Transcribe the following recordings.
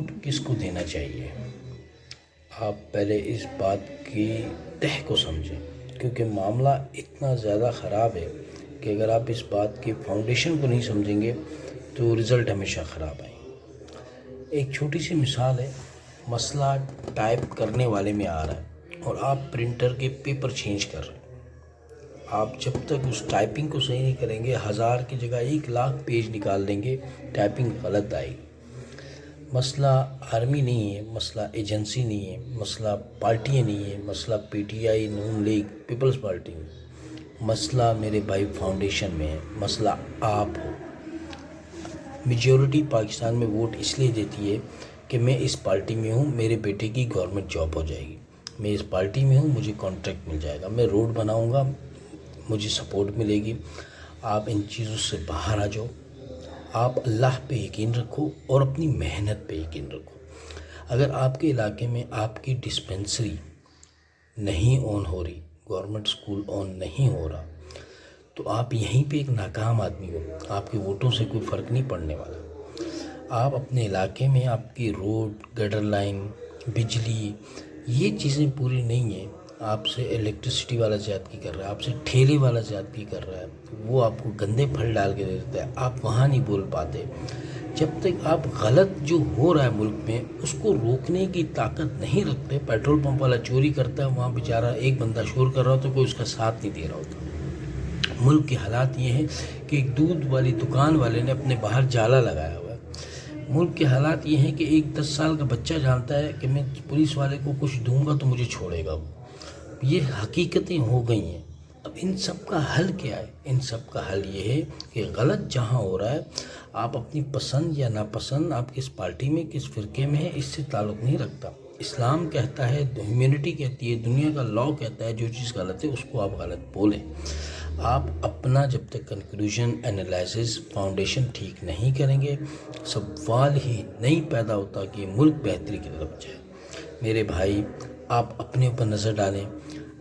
Vote کس کو دینا چاہیے؟ آپ پہلے اس بات کی تہ کو سمجھیں، کیونکہ معاملہ اتنا زیادہ خراب ہے کہ اگر آپ اس بات کی فاؤنڈیشن کو نہیں سمجھیں گے تو رزلٹ ہمیشہ خراب آئیں۔ ایک چھوٹی سی مثال ہے، مسئلہ ٹائپ کرنے والے میں آ رہا ہے اور آپ پرنٹر کے پیپر چینج کر رہے ہیں۔ آپ جب تک اس ٹائپنگ کو صحیح نہیں کریں گے 1000 کی جگہ 1,00,000 پیج نکال دیں گے، ٹائپنگ غلط آئے گی۔ مسئلہ آرمی نہیں ہے، مسئلہ ایجنسی نہیں ہے، مسئلہ پارٹیاں نہیں ہے، مسئلہ پی ٹی آئی، نون لیگ، پیپلز پارٹی میں، مسئلہ میرے بھائی فاؤنڈیشن میں ہے، مسئلہ آپ ہو۔ میجورٹی پاکستان میں ووٹ اس لیے دیتی ہے کہ میں اس پارٹی میں ہوں، میرے بیٹے کی گورنمنٹ جاب ہو جائے گی، میں اس پارٹی میں ہوں، مجھے کانٹریکٹ مل جائے گا، میں روڈ بناؤں گا، مجھے سپورٹ ملے گی۔ آپ ان چیزوں سے باہر آ جاؤ، آپ اللہ پہ یقین رکھو اور اپنی محنت پہ یقین رکھو۔ اگر آپ کے علاقے میں آپ کی ڈسپنسری نہیں آن ہو رہی، گورنمنٹ سکول آن نہیں ہو رہا، تو آپ یہیں پہ ایک ناکام آدمی ہو، آپ کے ووٹوں سے کوئی فرق نہیں پڑنے والا۔ آپ اپنے علاقے میں آپ کی روڈ، گٹر لائن، بجلی، یہ چیزیں پوری نہیں ہیں، آپ سے الیکٹریسٹی والا زیادتی کر رہا ہے، آپ سے ٹھیلے والا زیادتی کر رہا ہے، وہ آپ کو گندے پھل ڈال کے دے دیتا ہے، آپ وہاں نہیں بول پاتے۔ جب تک آپ غلط جو ہو رہا ہے ملک میں اس کو روکنے کی طاقت نہیں رکھتے، پیٹرول پمپ والا چوری کرتا ہے، وہاں بیچارہ ایک بندہ شور کر رہا ہوتا ہے، کوئی اس کا ساتھ نہیں دے رہا ہوتا۔ ملک کے حالات یہ ہیں کہ ایک دودھ والی دکان والے نے اپنے باہر جالا لگایا ہوا ہے۔ ملک کے حالات یہ ہیں کہ ایک 10 سال کا بچہ جانتا ہے کہ میں پولیس والے کو کچھ دوں گا تو مجھے چھوڑے گا وہ۔ یہ حقیقتیں ہو گئی ہیں۔ اب ان سب کا حل کیا ہے؟ ان سب کا حل یہ ہے کہ غلط جہاں ہو رہا ہے، آپ اپنی پسند یا ناپسند آپ کس پارٹی میں کس فرقے میں ہے اس سے تعلق نہیں رکھتا۔ اسلام کہتا ہے، ہیومینٹی کہتی ہے، دنیا کا لاء کہتا ہے جو چیز غلط ہے اس کو آپ غلط بولیں۔ آپ اپنا جب تک کنکلوژن، انالائسس، فاؤنڈیشن ٹھیک نہیں کریں گے، سوال ہی نہیں پیدا ہوتا کہ یہ ملک بہتری کی طرف جائے۔ میرے بھائی، آپ اپنے اوپر نظر ڈالیں،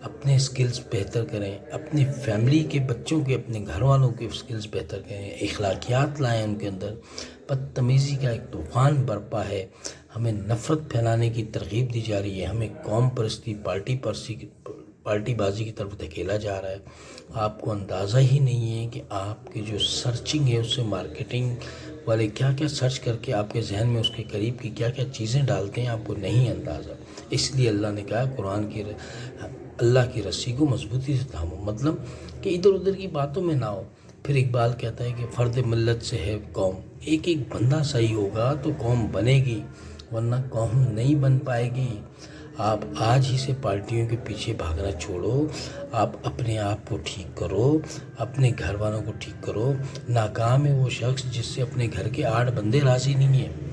اپنے سکلز بہتر کریں، اپنی فیملی کے بچوں کے، اپنے گھر والوں کے سکلز بہتر کریں، اخلاقیات لائیں ان کے اندر۔ بدتمیزی کا ایک طوفان برپا ہے، ہمیں نفرت پھیلانے کی ترغیب دی جا رہی ہے، ہمیں قوم پرستی، پارٹی بازی کی طرف دھکیلا جا رہا ہے۔ آپ کو اندازہ ہی نہیں ہے کہ آپ کی جو سرچنگ ہے اس سے مارکیٹنگ والے کیا کیا سرچ کر کے آپ کے ذہن میں اس کے قریب کی کیا کیا چیزیں ڈالتے ہیں، آپ کو نہیں اندازہ۔ اس لیے اللہ نے کہا قرآن کی اللہ کی رسی کو مضبوطی سے تھامو، مطلب کہ ادھر ادھر کی باتوں میں نہ ہو۔ پھر اقبال کہتا ہے کہ فرد ملت سے ہے قوم، ایک ایک بندہ صحیح ہوگا تو قوم بنے گی، ورنہ قوم نہیں بن پائے گی۔ آپ آج ہی سے پارٹیوں کے پیچھے بھاگنا چھوڑو، آپ اپنے آپ کو ٹھیک کرو، اپنے گھر والوں کو ٹھیک کرو۔ ناکام ہے وہ شخص جس سے اپنے گھر کے 8 بندے راضی نہیں ہیں۔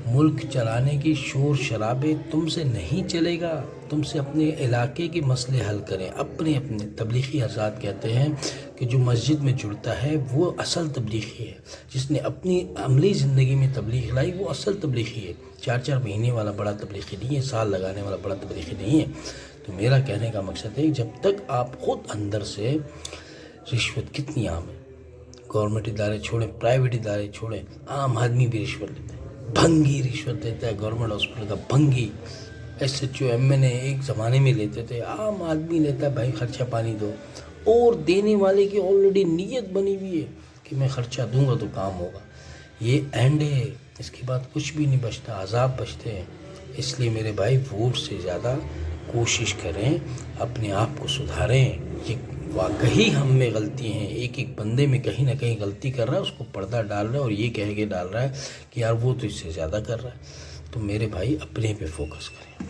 ملک چلانے کی شور شرابے تم سے نہیں چلے گا، تم سے اپنے علاقے کے مسئلے حل کریں۔ اپنے تبلیغی حضرات کہتے ہیں کہ جو مسجد میں جڑتا ہے وہ اصل تبلیغی ہے، جس نے اپنی عملی زندگی میں تبلیغ لائی وہ اصل تبلیغی ہے۔ 4 مہینے والا بڑا تبلیغی نہیں ہے، سال لگانے والا بڑا تبلیغی نہیں ہے۔ تو میرا کہنے کا مقصد ہے جب تک آپ خود اندر سے، رشوت کتنی عام ہے، گورنمنٹ ادارے چھوڑیں، پرائیویٹ ادارے چھوڑیں، عام آدمی بھی رشوت لیتا ہے، بھنگی رشوت دیتا ہے، گورنمنٹ ہاسپٹل کا بھنگی، S H O M N A ایک زمانے میں لیتے تھے، عام آدمی لیتا ہے، بھائی خرچہ پانی دو، اور دینے والے کی آلریڈی نیت بنی ہوئی ہے کہ میں خرچہ دوں گا تو کام ہوگا۔ یہ اینڈ ہے، اس کے بعد کچھ بھی نہیں بچتا، عذاب بچتے ہیں۔ اس لیے میرے بھائی ووٹ سے زیادہ کوشش کریں، اپنے آپ کو سدھاریں۔ یہ واقعی ہم میں غلطی ہیں، ایک ایک بندے میں کہیں نہ کہیں غلطی کر رہا ہے، اس کو پردہ ڈال رہا ہے اور یہ کہہ کے ڈال رہا ہے کہ یار وہ تو اس سے زیادہ کر رہا ہے۔ تو میرے بھائی اپنے پہ فوکس کریں۔